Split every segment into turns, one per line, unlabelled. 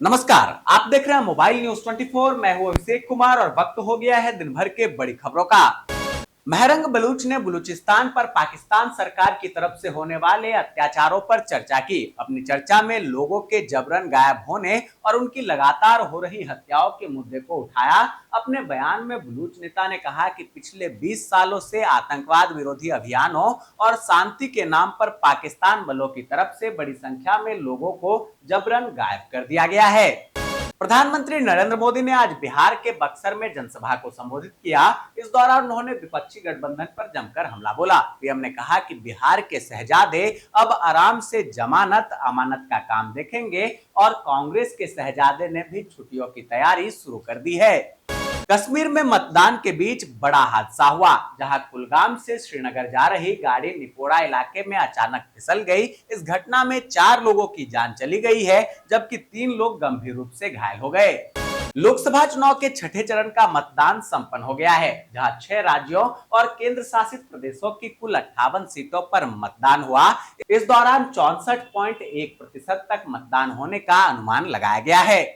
नमस्कार, आप देख रहे हैं मोबाइल न्यूज 24। मैं हूं अभिषेक कुमार और वक्त हो गया है दिन भर के बड़ी खबरों का। महरंग बलूच ने बलूचिस्तान पर पाकिस्तान सरकार की तरफ से होने वाले अत्याचारों पर चर्चा की। अपनी चर्चा में लोगों के जबरन गायब होने और उनकी लगातार हो रही हत्याओं के मुद्दे को उठाया। अपने बयान में बलूच नेता ने कहा कि पिछले 20 सालों से आतंकवाद विरोधी अभियानों और शांति के नाम पर पाकिस्तान बलों की तरफ से बड़ी संख्या में लोगों को जबरन गायब कर दिया गया है। प्रधानमंत्री नरेंद्र मोदी ने आज बिहार के बक्सर में जनसभा को संबोधित किया। इस दौरान उन्होंने विपक्षी गठबंधन पर जमकर हमला बोला। पीएम ने कहा कि बिहार के शहजादे अब आराम से जमानत अमानत का काम देखेंगे और कांग्रेस के शहजादे ने भी छुट्टियों की तैयारी शुरू कर दी है। कश्मीर में मतदान के बीच बड़ा हादसा हुआ, जहां कुलगाम से श्रीनगर जा रही गाड़ी निपोरा इलाके में अचानक फिसल गई। इस घटना में 4 लोगों की जान चली गई है, जबकि 3 लोग गंभीर रूप से घायल हो गए। लोकसभा चुनाव के छठे चरण का मतदान संपन्न हो गया है, जहां 6 राज्यों और केंद्र शासित प्रदेशों की कुल 58 सीटों पर मतदान हुआ। इस दौरान 64.1% तक मतदान होने का अनुमान लगाया गया है।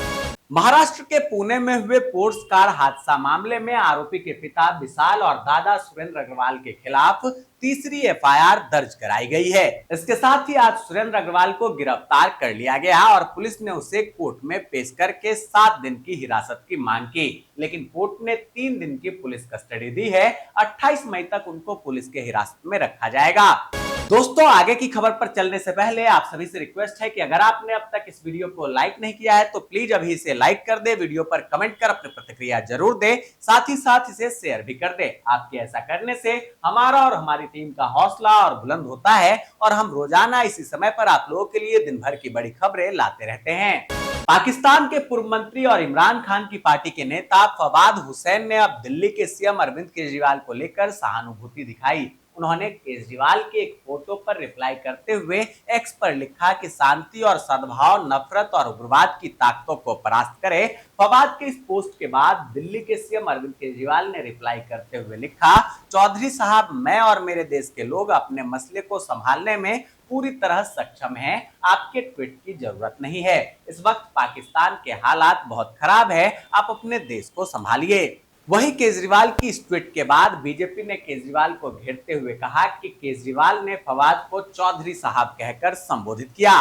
महाराष्ट्र के पुणे में हुए पोर्स कार हादसा मामले में आरोपी के पिता विशाल और दादा सुरेंद्र अग्रवाल के खिलाफ तीसरी एफआईआर दर्ज कराई गई है। इसके साथ ही आज सुरेंद्र अग्रवाल को गिरफ्तार कर लिया गया और पुलिस ने उसे कोर्ट में पेश करके 7 दिन की हिरासत की मांग की, लेकिन कोर्ट ने 3 दिन की पुलिस कस्टडी दी है। 28 मई तक उनको पुलिस के हिरासत में रखा जाएगा। दोस्तों, आगे की खबर पर चलने से पहले आप सभी से रिक्वेस्ट है कि अगर आपने अब तक इस वीडियो को लाइक नहीं किया है तो प्लीज अभी इसे लाइक कर दे, वीडियो पर कमेंट कर अपनी प्रतिक्रिया जरूर दे, साथ ही साथ इसे शेयर भी कर दे। आपके ऐसा करने से हमारा और हमारी टीम का हौसला और बुलंद होता है और हम रोजाना इसी समय पर आप लोगों के लिए दिन भर की बड़ी खबरें लाते रहते हैं। पाकिस्तान के पूर्व मंत्री और इमरान खान की पार्टी के नेता फवाद हुसैन ने अब दिल्ली के सीएम अरविंद केजरीवाल को लेकर सहानुभूति दिखाई। उन्होंने केजरीवाल के एक फोटो पर रिप्लाई करते हुए एक्स पर लिखा कि शांति और सद्भाव नफरत और उग्रवाद की ताकतों को परास्त करे। फवाद के इस पोस्ट के बाद दिल्ली के सीएम अरविंद केजरीवाल ने रिप्लाई करते हुए लिखा, चौधरी साहब, मैं और मेरे देश के लोग अपने मसले को संभालने में पूरी तरह सक्षम हैं। आपके ट्वीट की जरूरत नहीं है। इस वक्त पाकिस्तान के हालात बहुत खराब है, आप अपने देश को संभालिए। वहीं केजरीवाल की इस ट्वीट के बाद बीजेपी ने केजरीवाल को घेरते हुए कहा कि केजरीवाल ने फवाद को चौधरी साहब कहकर संबोधित किया।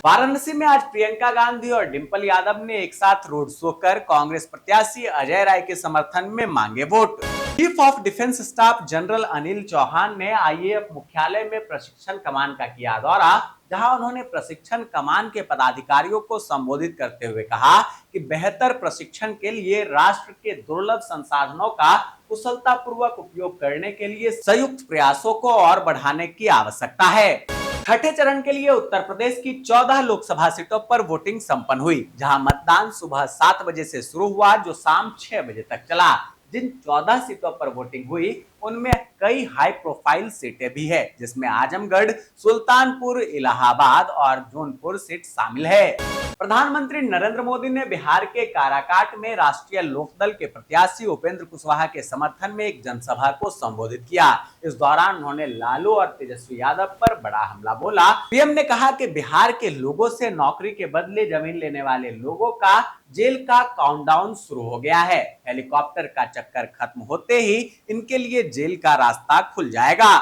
वाराणसी में आज प्रियंका गांधी और डिंपल यादव ने एक साथ रोड शो कर कांग्रेस प्रत्याशी अजय राय के समर्थन में मांगे वोट। Chief of defence staff general Anil Chauhan ने आईएएफ मुख्यालय में प्रशिक्षण कमान का किया दौरा, जहां उन्होंने प्रशिक्षण कमान के पदाधिकारियों को संबोधित करते हुए कहा कि बेहतर प्रशिक्षण के लिए राष्ट्र के दुर्लभ संसाधनों का कुशलतापूर्वक उपयोग करने के लिए संयुक्त प्रयासों को और बढ़ाने की आवश्यकता है। छठे चरण के लिए उत्तर प्रदेश की 14 लोकसभा सीटों पर वोटिंग संपन्न हुई, जहां मतदान सुबह 7 बजे से शुरू हुआ जो शाम 6 बजे तक चला। जिन 14 सीटों पर वोटिंग हुई उनमें कई हाई प्रोफाइल सीटें भी है, जिसमें आजमगढ़, सुल्तानपुर, इलाहाबाद और जौनपुर सीट शामिल है। प्रधानमंत्री नरेंद्र मोदी ने बिहार के काराकाट में राष्ट्रीय लोकदल के प्रत्याशी उपेंद्र कुशवाहा के समर्थन में एक जनसभा को संबोधित किया। इस दौरान उन्होंने लालू और तेजस्वी यादव पर बड़ा हमला बोला। पीएम ने कहा कि बिहार के लोगों से नौकरी के बदले जमीन लेने वाले लोगों का जेल का काउंटडाउन शुरू हो गया है। हेलीकॉप्टर का चक्कर खत्म होते ही इनके लिए जेल का रास्ता खुल जाएगा।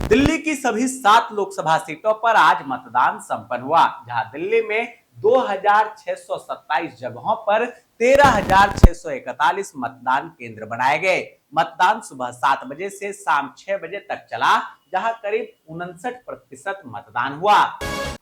दिल्ली की सभी 7 लोकसभा सीटों पर आज मतदान संपन्न हुआ, जहां दिल्ली में 2627 जगहों पर 13,641 मतदान केंद्र बनाए गए। मतदान सुबह 7 बजे से शाम 6 बजे तक चला, जहां करीब 59% मतदान हुआ।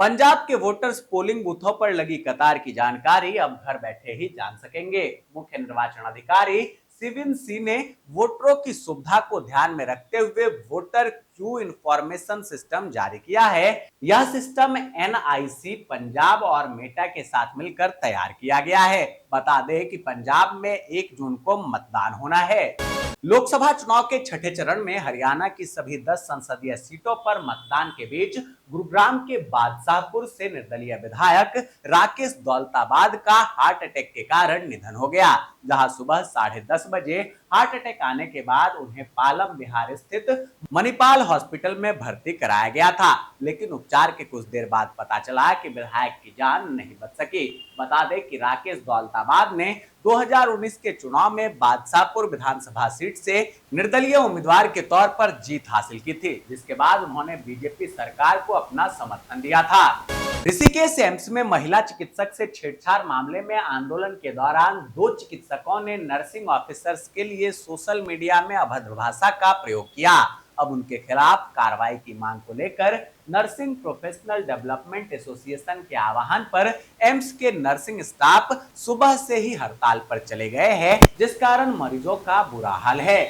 पंजाब के वोटर्स पोलिंग बूथों पर लगी कतार की जानकारी अब घर बैठे ही जान सकेंगे। मुख्य निर्वाचन अधिकारी सिविन सी ने वोटरों की सुविधा को ध्यान में रखते हुए वोटर क्यू इंफॉर्मेशन सिस्टम जारी किया है। यह सिस्टम एनआईसी पंजाब और मेटा के साथ मिलकर तैयार किया गया है। बता दें कि पंजाब में 1 जून को मतदान होना है। लोकसभा चुनाव के छठे चरण में हरियाणा की सभी 10 संसदीय सीटों पर मतदान के बीच गुरुग्राम के बादशाहपुर से निर्दलीय विधायक राकेश दौलताबाद का हार्ट अटैक के कारण निधन हो गया, जहां सुबह 10:30 बजे हार्ट अटैक आने के बाद उन्हें पालम बिहार स्थित मणिपाल हॉस्पिटल में भर्ती कराया गया था, लेकिन उपचार के कुछ देर बाद पता चला कि विधायक की जान नहीं बच सकी। बता दें कि राकेश दौलताबाद ने 2019 के चुनाव में बादशाहपुर विधानसभा सीट से निर्दलीय उम्मीदवार के तौर पर जीत हासिल की थी, जिसके बाद उन्होंने बीजेपी सरकार को अपना समर्थन दिया था। ऋषिकेश एम्स में महिला चिकित्सक से छेड़छाड़ मामले में आंदोलन के दौरान 2 चिकित्सकों ने नर्सिंग ऑफिसर्स के लिए सोशल मीडिया में अभद्र भाषा का प्रयोग किया। अब उनके खिलाफ कार्रवाई की मांग को लेकर नर्सिंग प्रोफेशनल डेवलपमेंट एसोसिएशन के आह्वान पर एम्स के नर्सिंग स्टाफ सुबह से ही हड़ताल पर चले गए हैं, जिस कारण मरीजों का बुरा हाल है।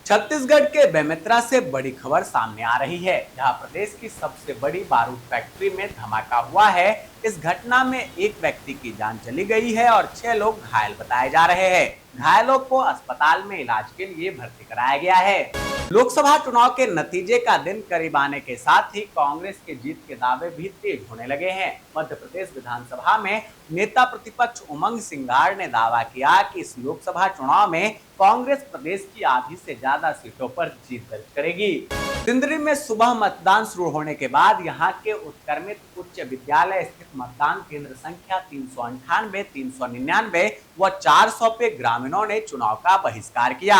छत्तीसगढ़ के बेमेतरा से बड़ी खबर सामने आ रही है, जहां प्रदेश की सबसे बड़ी बारूद फैक्ट्री में धमाका हुआ है। इस घटना में एक व्यक्ति की जान चली गई है और 6 लोग घायल बताए जा रहे हैं। घायलों को अस्पताल में इलाज के लिए भर्ती कराया गया है। लोकसभा चुनाव के नतीजे का दिन करीब आने के साथ ही कांग्रेस के जीत के दावे भी तेज होने लगे हैं। मध्य प्रदेश विधानसभा में नेता प्रतिपक्ष उमंग सिंघार ने दावा किया कि इस लोकसभा चुनाव में कांग्रेस प्रदेश की आधी से ज्यादा सीटों पर जीत दर्ज करेगी। सिंदरी में सुबह मतदान शुरू होने के बाद यहां के उत्क्रमित उच्च विद्यालय स्थित मतदान केंद्र संख्या 398, 399 व 400 पे ग्रामीणों ने चुनाव का बहिष्कार किया।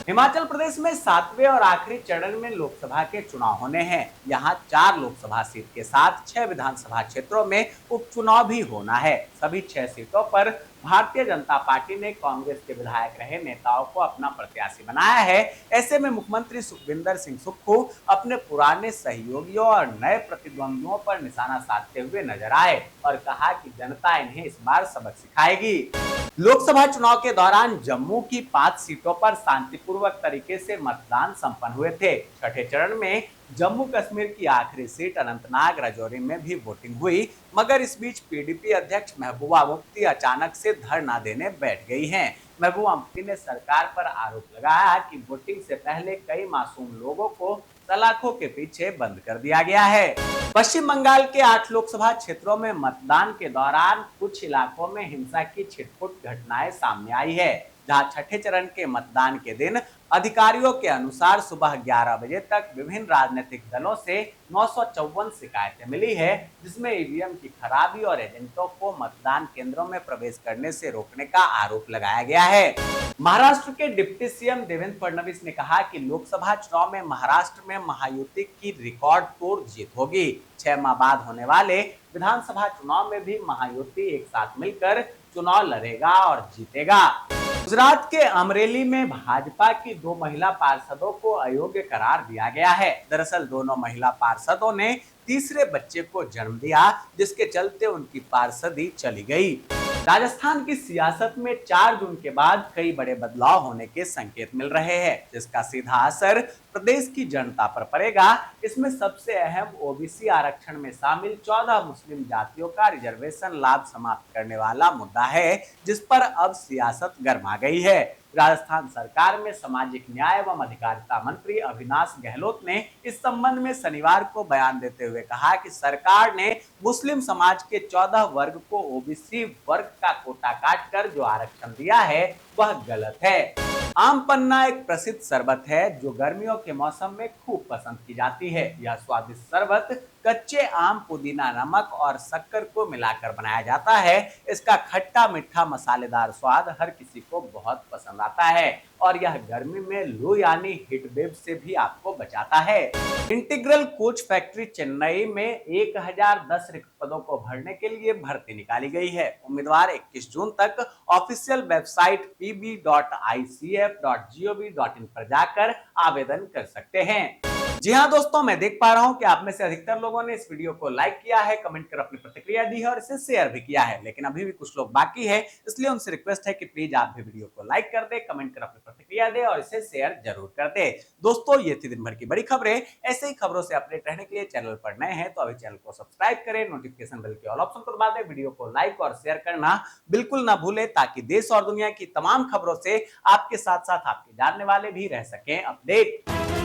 हिमाचल प्रदेश में 7वें और आखिरी चरण में लोकसभा के चुनाव होने हैं। यहां 4 लोकसभा सीट के साथ 6 विधानसभा क्षेत्रों में उपचुनाव भी होना है। सभी 6 सीटों पर भारतीय जनता पार्टी ने कांग्रेस के विधायक रहे नेताओं को अपना प्रत्याशी बनाया है। ऐसे में मुख्यमंत्री सुखविंदर सिंह सुक्खू अपने पुराने सहयोगियों और नए प्रतिद्वंदियों पर निशाना साधते हुए नजर आए और कहा कि जनता इन्हें इस बार सबक सिखाएगी। लोकसभा चुनाव के दौरान जम्मू की 5 सीटों पर शांतिपूर्वक तरीके से मतदान संपन्न हुए थे। छठे चरण में जम्मू कश्मीर की आखिरी सीट अनंतनाग राजौरी में भी वोटिंग हुई, मगर इस बीच पीडीपी अध्यक्ष महबूबा मुफ्ती अचानक से धरना देने बैठ गई हैं। महबूबा मुफ्ती ने सरकार पर आरोप लगाया कि वोटिंग से पहले कई मासूम लोगों को सलाखों के पीछे बंद कर दिया गया है। पश्चिम बंगाल के 8 लोकसभा क्षेत्रों में मतदान के दौरान कुछ इलाकों में हिंसा की छिटपुट घटनाएं सामने आई है, जहां छठे चरण के मतदान के दिन अधिकारियों के अनुसार सुबह 11 बजे तक विभिन्न राजनीतिक दलों से 954 शिकायतें मिली है, जिसमें ईवीएम की खराबी और एजेंटों को मतदान केंद्रों में प्रवेश करने से रोकने का आरोप लगाया गया है। महाराष्ट्र के डिप्टी सीएम देवेंद्र फडणवीस ने कहा कि लोकसभा चुनाव में महाराष्ट्र में महायुति की रिकॉर्ड तोड़ जीत होगी। 6 माह बाद होने वाले विधानसभा चुनाव में भी महायुति एक साथ मिलकर चुनाव लड़ेगा और जीतेगा। गुजरात के अमरेली में भाजपा की 2 महिला पार्षदों को अयोग्य करार दिया गया है। दरअसल दोनों महिला पार्षदों ने तीसरे बच्चे को जन्म दिया, जिसके चलते उनकी पार्षदी चली गई। राजस्थान की सियासत में 4 जून के बाद कई बड़े बदलाव होने के संकेत मिल रहे हैं, जिसका सीधा असर प्रदेश की जनता पर पड़ेगा। इसमें सबसे अहम ओबीसी आरक्षण में शामिल 14 मुस्लिम जातियों का रिजर्वेशन लाभ समाप्त करने वाला मुद्दा है, जिस पर अब सियासत गर्मा गई है। राजस्थान सरकार में सामाजिक न्याय एवं अधिकारिता मंत्री अविनाश गहलोत ने इस संबंध में शनिवार को बयान देते हुए कहा कि सरकार ने मुस्लिम समाज के 14 वर्ग को ओबीसी वर्ग का कोटा काटकर जो आरक्षण दिया है वह गलत है। आम पन्ना एक प्रसिद्ध शरबत है जो गर्मियों के मौसम में खूब पसंद की जाती है। यह स्वादिष्ट शरबत कच्चे आम, पुदीना, नमक और शक्कर को मिलाकर बनाया जाता है। इसका खट्टा मीठा मसालेदार स्वाद हर किसी को बहुत पसंद आता है और यह गर्मी में लू यानी हीट वेव से भी आपको बचाता है। इंटीग्रल कोच फैक्ट्री चेन्नई में 1010 रिक्त पदों को भरने के लिए भर्ती निकाली गई है। उम्मीदवार 21 जून तक ऑफिशियल वेबसाइट pb.icf.gov.in पर जाकर आवेदन कर सकते हैं। जी हाँ दोस्तों, मैं देख पा रहा हूँ कि आप में से अधिकतर लोगों ने इस वीडियो को लाइक किया है, कमेंट कर अपनी प्रतिक्रिया दी है और इसे शेयर भी किया है, लेकिन अभी भी कुछ लोग बाकी है, इसलिए उनसे रिक्वेस्ट है कि प्लीज आप भी वीडियो को लाइक कर दे, कमेंट कर अपनी प्रतिक्रिया दे और इसे शेयर जरूर कर दे। दोस्तों, ये थी दिन भर की बड़ी खबरें। ऐसे ही खबरों से अपडेट रहने के लिए चैनल पर नए हैं तो अभी चैनल को सब्सक्राइब करें, नोटिफिकेशन बेल के ऑल ऑप्शन को दबा दें, वीडियो को लाइक और शेयर करना बिल्कुल ना भूले, ताकि देश और दुनिया की तमाम खबरों से आपके साथ साथ आपके जानने वाले भी रह सकें अपडेट।